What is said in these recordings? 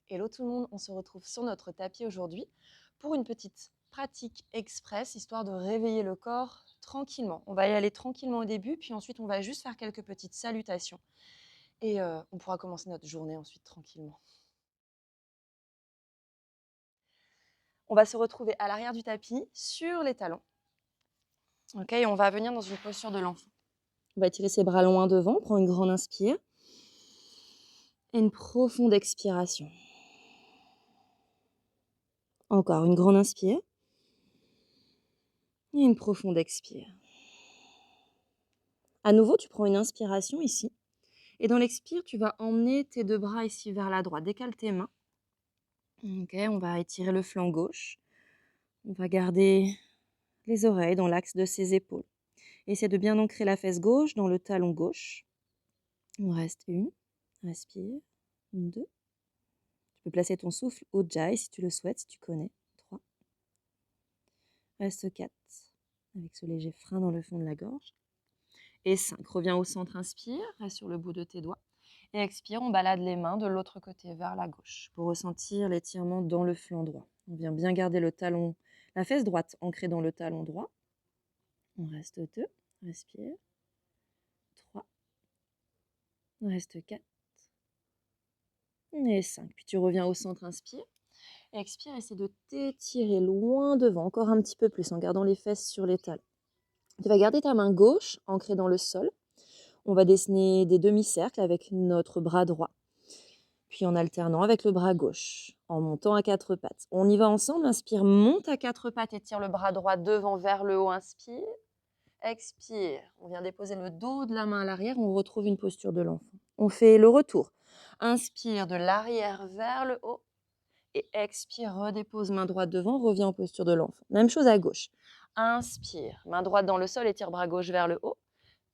Hello tout le monde, on se retrouve sur notre tapis aujourd'hui pour une petite pratique express, histoire de réveiller le corps tranquillement. On va y aller tranquillement au début, puis ensuite on va juste faire quelques petites salutations et on pourra commencer notre journée ensuite tranquillement. On va se retrouver à l'arrière du tapis, sur les talons. Ok, et on va venir dans une posture de l'enfant. On va étirer ses bras loin devant, prendre une grande inspire et une profonde expiration. Encore une grande inspire et une profonde expire. À nouveau, tu prends une inspiration ici. Et dans l'expire, tu vas emmener tes deux bras ici vers la droite. Décale tes mains. Ok, on va étirer le flanc gauche. On va garder les oreilles dans l'axe de ses épaules. Essaie de bien ancrer la fesse gauche dans le talon gauche. Il reste une. Respire. Une, deux. Tu peux placer ton souffle au jai si tu le souhaites, si tu connais. 3. Reste 4. Avec ce léger frein dans le fond de la gorge. Et 5. Reviens au centre, inspire. Reste sur le bout de tes doigts. Et expire, on balade les mains de l'autre côté vers la gauche pour ressentir l'étirement dans le flanc droit. On vient bien garder le talon, la fesse droite ancrée dans le talon droit. On reste 2, respire. 3, on reste 4 et 5. Puis tu reviens au centre, inspire. Et expire, essaie de t'étirer loin devant, encore un petit peu plus en gardant les fesses sur les talons. Tu vas garder ta main gauche ancrée dans le sol. On va dessiner des demi-cercles avec notre bras droit. Puis en alternant avec le bras gauche, en montant à 4 pattes. On y va ensemble, inspire, monte à 4 pattes, étire le bras droit devant vers le haut, inspire, expire. On vient déposer le dos de la main à l'arrière, on retrouve une posture de l'enfant. On fait le retour. Inspire de l'arrière vers le haut et expire, redépose main droite devant, reviens en posture de l'enfant. Même chose à gauche. Inspire, main droite dans le sol, étire bras gauche vers le haut,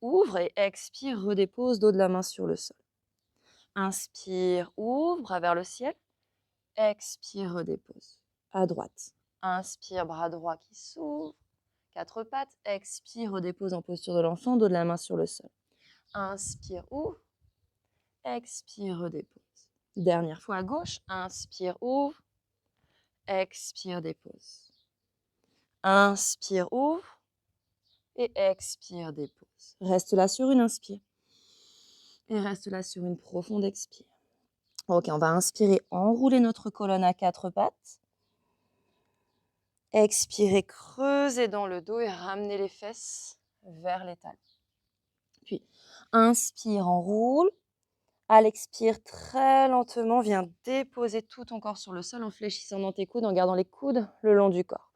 ouvre et expire, redépose dos de la main sur le sol. Inspire, ouvre, bras vers le ciel. Expire, redépose. À droite. Inspire, bras droit qui s'ouvre. 4 pattes. Expire, redépose en posture de l'enfant, dos de la main sur le sol. Inspire, ouvre. Expire, redépose. Dernière fois à gauche. Inspire, ouvre. Expire, dépose. Inspire, ouvre. Et expire, dépose. Reste là sur une inspire. Et reste là sur une profonde expire. Ok, on va inspirer, enrouler notre colonne à 4 pattes. Expirez, creusez dans le dos et ramenez les fesses vers les talons. Puis, inspire, enroule. À l'expire, très lentement, viens déposer tout ton corps sur le sol en fléchissant dans tes coudes, en gardant les coudes le long du corps.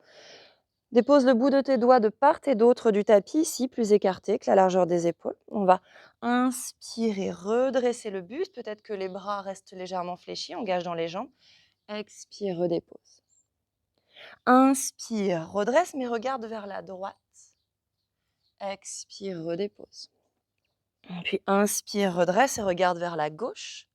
Dépose le bout de tes doigts de part et d'autre du tapis, ici, plus écarté que la largeur des épaules. On va inspirer, redresser le buste. Peut-être que les bras restent légèrement fléchis, engage dans les jambes. Expire, redépose. Inspire, redresse, mais regarde vers la droite. Expire, redépose. Puis inspire, redresse et regarde vers la gauche.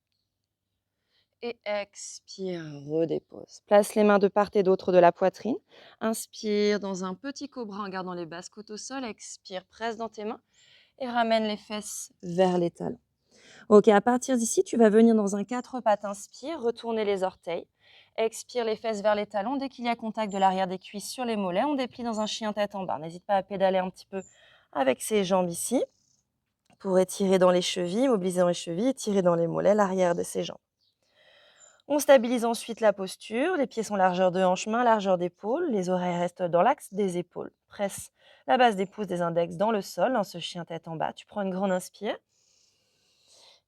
Et expire, redépose. Place les mains de part et d'autre de la poitrine. Inspire dans un petit cobra en gardant les basses côtes au sol. Expire, presse dans tes mains et ramène les fesses vers les talons. Ok, à partir d'ici, tu vas venir dans un 4 pattes. Inspire, retourner les orteils. Expire, les fesses vers les talons. Dès qu'il y a contact de l'arrière des cuisses sur les mollets, on déplie dans un chien tête en bas. N'hésite pas à pédaler un petit peu avec ses jambes ici pour étirer dans les chevilles, mobiliser dans les chevilles, étirer dans les mollets, l'arrière de ses jambes. On stabilise ensuite la posture. Les pieds sont largeur de hanche, main, largeur d'épaule. Les oreilles restent dans l'axe des épaules. Presse la base des pouces des index dans le sol, dans ce chien tête en bas. Tu prends une grande inspire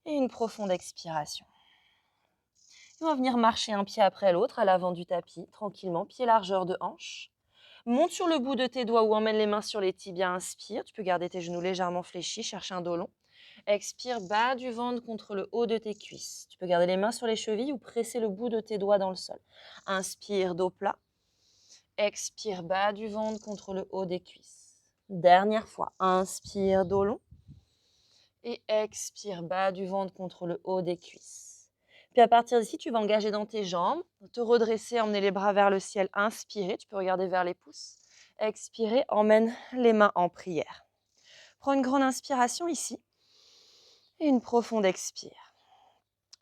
et une profonde expiration. On va venir marcher un pied après l'autre à l'avant du tapis, tranquillement, pied largeur de hanche. Monte sur le bout de tes doigts ou emmène les mains sur les tibias, inspire. Tu peux garder tes genoux légèrement fléchis, cherche un dos long. Expire, bas du ventre contre le haut de tes cuisses. Tu peux garder les mains sur les chevilles ou presser le bout de tes doigts dans le sol. Inspire, dos plat. Expire, bas du ventre contre le haut des cuisses. Dernière fois, inspire, dos long. Et expire, bas du ventre contre le haut des cuisses. Puis à partir d'ici, tu vas engager dans tes jambes, te redresser, emmener les bras vers le ciel, inspirer, tu peux regarder vers les pouces. Expirer, emmène les mains en prière. Prends une grande inspiration ici et une profonde expire.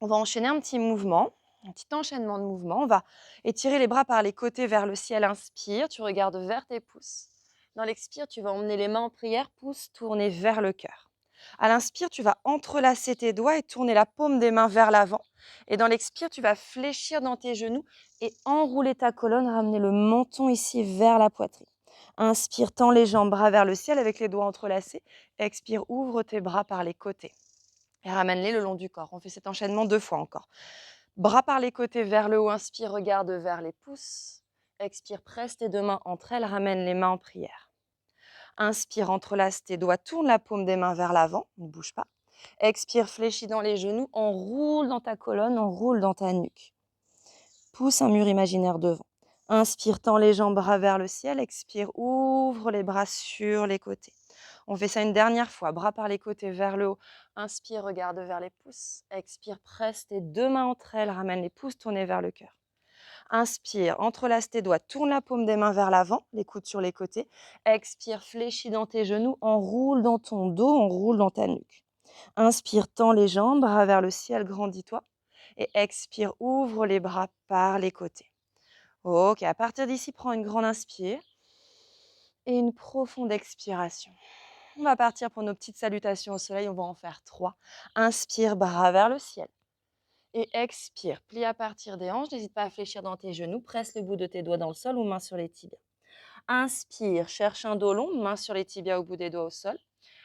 On va enchaîner un petit mouvement. Un petit enchaînement de mouvements. On va étirer les bras par les côtés vers le ciel. Inspire, tu regardes vers tes pouces. Dans l'expire, tu vas emmener les mains en prière, pouces tournés vers le cœur. À l'inspire, tu vas entrelacer tes doigts et tourner la paume des mains vers l'avant. Et dans l'expire, tu vas fléchir dans tes genoux et enrouler ta colonne, ramener le menton ici vers la poitrine. Inspire, tends les jambes, bras vers le ciel avec les doigts entrelacés. Expire, ouvre tes bras par les côtés. Et ramène-les le long du corps. On fait cet enchaînement 2 fois encore. Bras par les côtés vers le haut, inspire, regarde vers les pouces. Expire, presse tes 2 mains entre elles, ramène les mains en prière. Inspire, entrelace tes doigts, tourne la paume des mains vers l'avant, ne bouge pas. Expire, fléchis dans les genoux, enroule dans ta colonne, enroule dans ta nuque. Pousse un mur imaginaire devant. Inspire, tends les jambes, bras vers le ciel. Expire, ouvre les bras sur les côtés. On fait ça une dernière fois. Bras par les côtés vers le haut. Inspire, regarde vers les pouces. Expire, presse tes 2 mains entre elles. Ramène les pouces tournés vers le cœur. Inspire, entrelace tes doigts. Tourne la paume des mains vers l'avant. Les coudes sur les côtés. Expire, fléchis dans tes genoux. Enroule dans ton dos. Enroule dans ta nuque. Inspire, tends les jambes. Bras vers le ciel. Grandis-toi. Et expire, ouvre les bras par les côtés. Ok, à partir d'ici, prends une grande inspire et une profonde expiration. On va partir pour nos petites salutations au soleil. On va en faire 3. Inspire, bras vers le ciel. Et expire, plie à partir des hanches. N'hésite pas à fléchir dans tes genoux. Presse le bout de tes doigts dans le sol ou main sur les tibias. Inspire, cherche un dos long, main sur les tibias au bout des doigts au sol.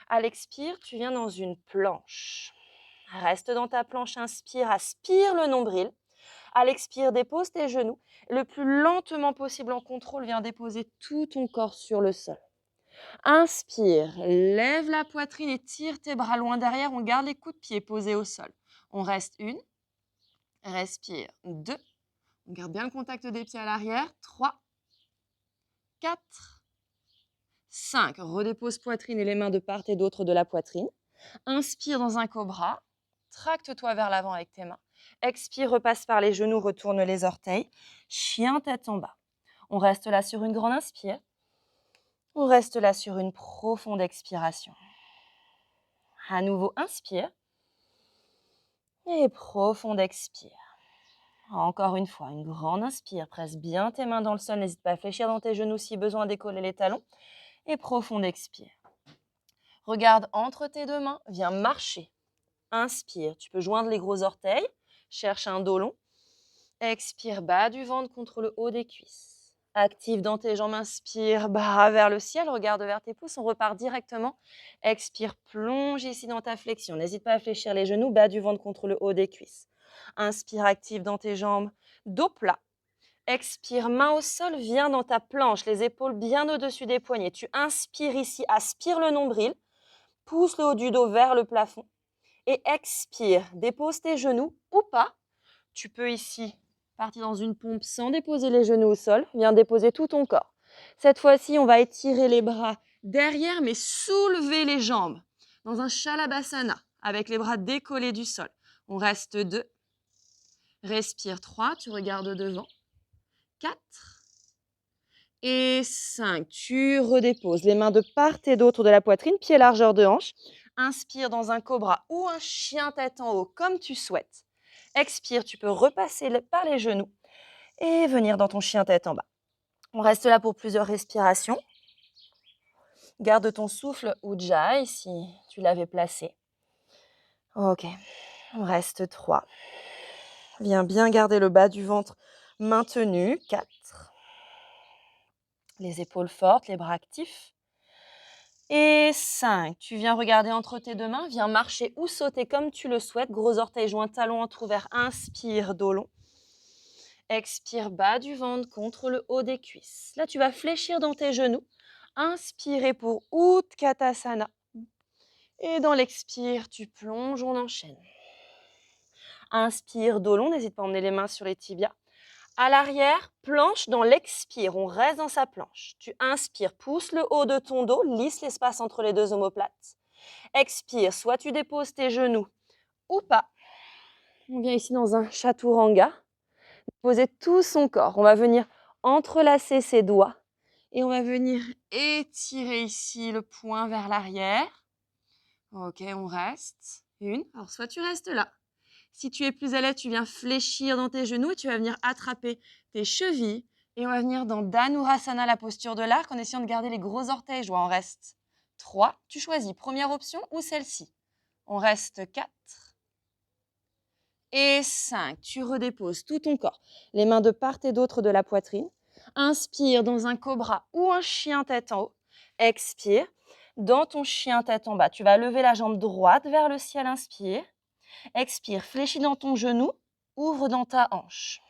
À l'expire, tu viens dans une planche. Reste dans ta planche, inspire, aspire le nombril. À l'expire, dépose tes genoux. Le plus lentement possible en contrôle, viens déposer tout ton corps sur le sol. Inspire, lève la poitrine et tire tes bras loin derrière. On garde les coudes de pied posés au sol. On reste 1. Respire 2. On garde bien le contact des pieds à l'arrière. 3, 4, 5. Redépose poitrine et les mains de part et d'autre de la poitrine. Inspire dans un cobra. Tracte-toi vers l'avant avec tes mains. Expire, repasse par les genoux, retourne les orteils. Chien tête en bas. On reste là sur une grande inspire. On reste là sur une profonde expiration. À nouveau, inspire. Et profonde expire. Encore une fois, une grande inspire. Presse bien tes mains dans le sol. N'hésite pas à fléchir dans tes genoux si besoin, décoller les talons. Et profonde expire. Regarde entre tes 2 mains. Viens marcher. Inspire. Tu peux joindre les gros orteils. Cherche un dos long. Expire, bas du ventre contre le haut des cuisses. Active dans tes jambes, inspire, bras vers le ciel, regarde vers tes pouces, on repart directement. Expire, plonge ici dans ta flexion. N'hésite pas à fléchir les genoux, bas du ventre contre le haut des cuisses. Inspire, active dans tes jambes, dos plat. Expire, main au sol, viens dans ta planche, les épaules bien au-dessus des poignets. Tu inspires ici, aspire le nombril, pousse le haut du dos vers le plafond. Et expire, dépose tes genoux ou pas. Tu peux ici partir dans une pompe sans déposer les genoux au sol. Viens déposer tout ton corps. Cette fois-ci, on va étirer les bras derrière, mais soulever les jambes dans un Shalabhasana avec les bras décollés du sol. On reste 2. Respire 3. Tu regardes devant. 4. Et 5. Tu redéposes les mains de part et d'autre de la poitrine, pied largeur de hanche. Inspire dans un cobra ou un chien tête en haut, comme tu souhaites. Expire, tu peux repasser par les genoux et venir dans ton chien tête en bas. On reste là pour plusieurs respirations. Garde ton souffle Ujjayi si tu l'avais placé. Ok, on reste 3. Viens bien garder le bas du ventre maintenu. 4. Les épaules fortes, les bras actifs. Et 5. Tu viens regarder entre tes 2 mains. Viens marcher ou sauter comme tu le souhaites. Gros orteils joints, talons entrouverts. Inspire, dos long. Expire, bas du ventre contre le haut des cuisses. Là, tu vas fléchir dans tes genoux. Inspirez pour Utkatasana. Et dans l'expire, tu plonges, on enchaîne. Inspire, dos long. N'hésite pas à emmener les mains sur les tibias. À l'arrière, planche dans l'expire. On reste dans sa planche. Tu inspires, pousse le haut de ton dos, lisse l'espace entre les 2 omoplates. Expire, soit tu déposes tes genoux ou pas. On vient ici dans un chaturanga. Poser tout son corps. On va venir entrelacer ses doigts et on va venir étirer ici le poing vers l'arrière. Ok, on reste. 1. Alors, soit tu restes là. Si tu es plus à l'aise, tu viens fléchir dans tes genoux et tu vas venir attraper tes chevilles. Et on va venir dans Dhanurasana, la posture de l'arc, en essayant de garder les gros orteils joints. On reste 3. Tu choisis première option ou celle-ci. On reste 4. Et 5. Tu redéposes tout ton corps. Les mains de part et d'autre de la poitrine. Inspire dans un cobra ou un chien tête en haut. Expire. Dans ton chien tête en bas, tu vas lever la jambe droite vers le ciel. Inspire. Expire. Fléchis dans ton genou. Ouvre dans ta hanche.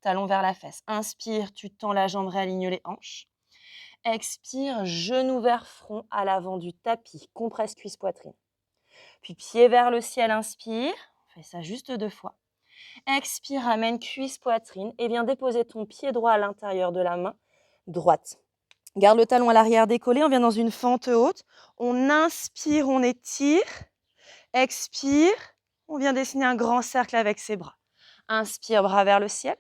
Talon vers la fesse. Inspire, tu tends la jambe, réaligne les hanches. Expire, genou vers front à l'avant du tapis. Compresse cuisse poitrine. Puis pied vers le ciel, inspire. On fait ça juste 2 fois. Expire, amène cuisse poitrine et viens déposer ton pied droit à l'intérieur de la main droite. Garde le talon à l'arrière décollé, on vient dans une fente haute. On inspire, on étire. Expire, on vient dessiner un grand cercle avec ses bras. Inspire, bras vers le ciel.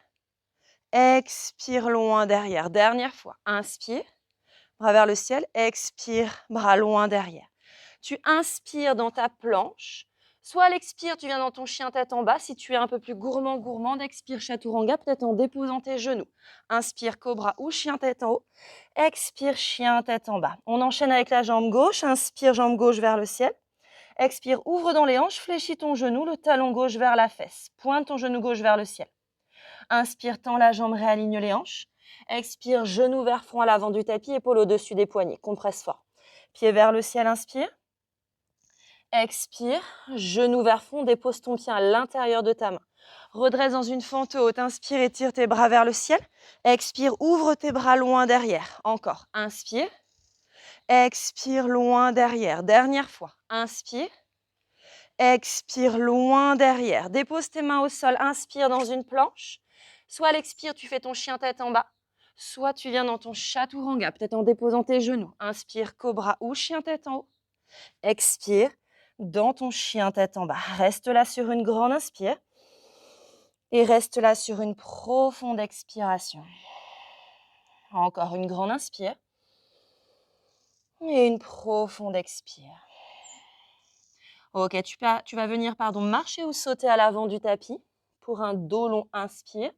Expire loin derrière. Dernière fois. Inspire, bras vers le ciel. Expire, bras loin derrière. Tu inspires dans ta planche. Soit à l'expire, tu viens dans ton chien tête en bas. Si tu es un peu plus gourmande, expire chaturanga, peut-être en déposant tes genoux. Inspire cobra ou chien tête en haut. Expire chien tête en bas. On enchaîne avec la jambe gauche. Inspire jambe gauche vers le ciel. Expire, ouvre dans les hanches, fléchis ton genou, le talon gauche vers la fesse. Pointe ton genou gauche vers le ciel. Inspire, tends la jambe, réaligne les hanches. Expire, genou vers front à l'avant du tapis, épaule au-dessus des poignets. Compresse fort. Pied vers le ciel, inspire. Expire, genou vers front, dépose ton pied à l'intérieur de ta main. Redresse dans une fente haute. Inspire, étire tes bras vers le ciel. Expire, ouvre tes bras loin derrière. Encore. Inspire. Expire, loin derrière. Dernière fois. Inspire. Expire, loin derrière. Dépose tes mains au sol. Inspire dans une planche. Soit à l'expire, tu fais ton chien tête en bas. Soit tu viens dans ton chaturanga, peut-être en déposant tes genoux. Inspire, cobra ou chien tête en haut. Expire, dans ton chien tête en bas. Reste là sur une grande inspire. Et reste là sur une profonde expiration. Encore une grande inspire. Et une profonde expire. Ok, tu vas venir marcher ou sauter à l'avant du tapis pour un dos long. Inspire.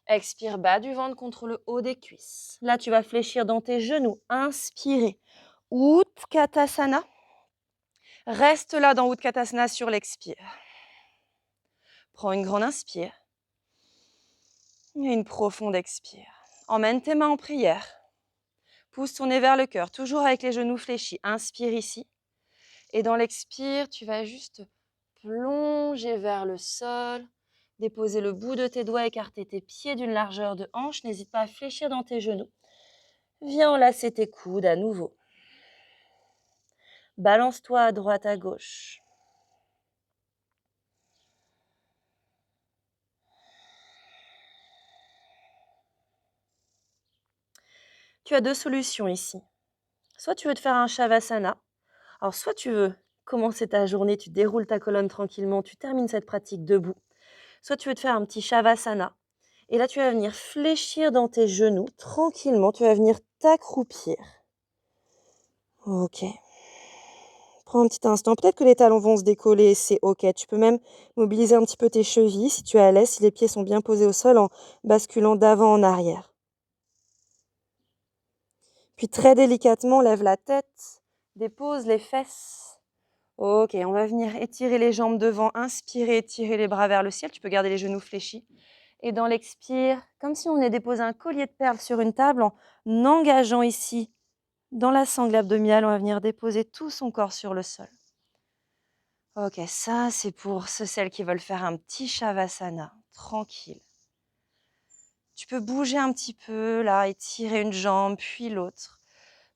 Expire, bas du ventre contre le haut des cuisses. Là, tu vas fléchir dans tes genoux. Inspirez. Utkatasana. Reste là dans Utkatasana sur l'expire. Prends une grande inspire. Et une profonde expire. Emmène tes mains en prière. Pousse ton nez vers le cœur, toujours avec les genoux fléchis. Inspire ici. Et dans l'expire, tu vas juste plonger vers le sol. Déposer le bout de tes doigts, écarter tes pieds d'une largeur de hanche. N'hésite pas à fléchir dans tes genoux. Viens enlacer tes coudes à nouveau. Balance-toi à droite, à gauche. Tu as 2 solutions ici. Soit tu veux te faire un Shavasana. Alors, soit tu veux commencer ta journée, tu déroules ta colonne tranquillement, tu termines cette pratique debout. Soit tu veux te faire un petit Shavasana. Et là, tu vas venir fléchir dans tes genoux tranquillement. Tu vas venir t'accroupir. Ok. Prends un petit instant. Peut-être que les talons vont se décoller, c'est ok. Tu peux même mobiliser un petit peu tes chevilles si tu es à l'aise, si les pieds sont bien posés au sol en basculant d'avant en arrière. Puis très délicatement, lève la tête, dépose les fesses. Ok, on va venir étirer les jambes devant, inspirer, étirer les bras vers le ciel. Tu peux garder les genoux fléchis. Et dans l'expire, comme si on venait déposer un collier de perles sur une table, en engageant ici, dans la sangle abdominale, on va venir déposer tout son corps sur le sol. Ok, ça c'est pour celles qui veulent faire un petit Shavasana, tranquille. Tu peux bouger un petit peu, là, étirer une jambe, puis l'autre.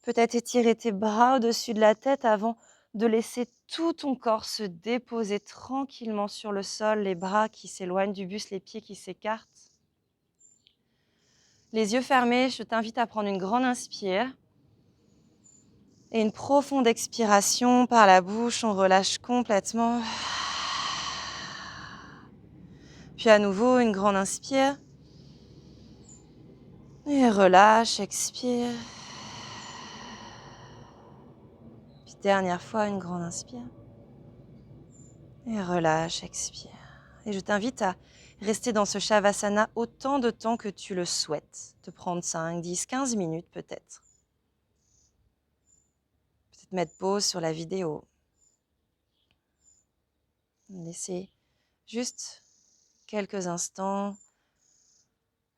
Peut-être étirer tes bras au-dessus de la tête avant de laisser tout ton corps se déposer tranquillement sur le sol, les bras qui s'éloignent du buste, les pieds qui s'écartent. Les yeux fermés, je t'invite à prendre une grande inspire et une profonde expiration par la bouche. On relâche complètement. Puis à nouveau, une grande inspire. Et relâche, expire. Puis dernière fois, une grande inspire. Et relâche, expire. Et je t'invite à rester dans ce Shavasana autant de temps que tu le souhaites. Te prendre 5, 10, 15 minutes peut-être. Peut-être mettre pause sur la vidéo. Laisser juste quelques instants,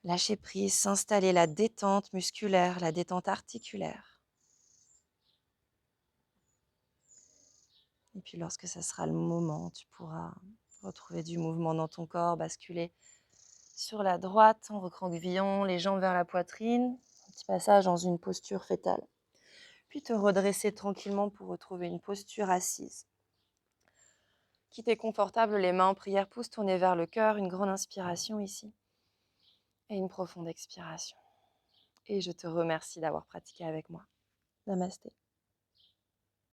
lâcher prise, s'installer la détente musculaire, la détente articulaire. Et puis lorsque ça sera le moment, tu pourras retrouver du mouvement dans ton corps, basculer sur la droite en recroquevillant les jambes vers la poitrine. Un petit passage dans une posture fétale. Puis te redresser tranquillement pour retrouver une posture assise. Qui t'est confortable, les mains en prière, pouces tournés vers le cœur, une grande inspiration ici. Et une profonde expiration. Et je te remercie d'avoir pratiqué avec moi. Namasté.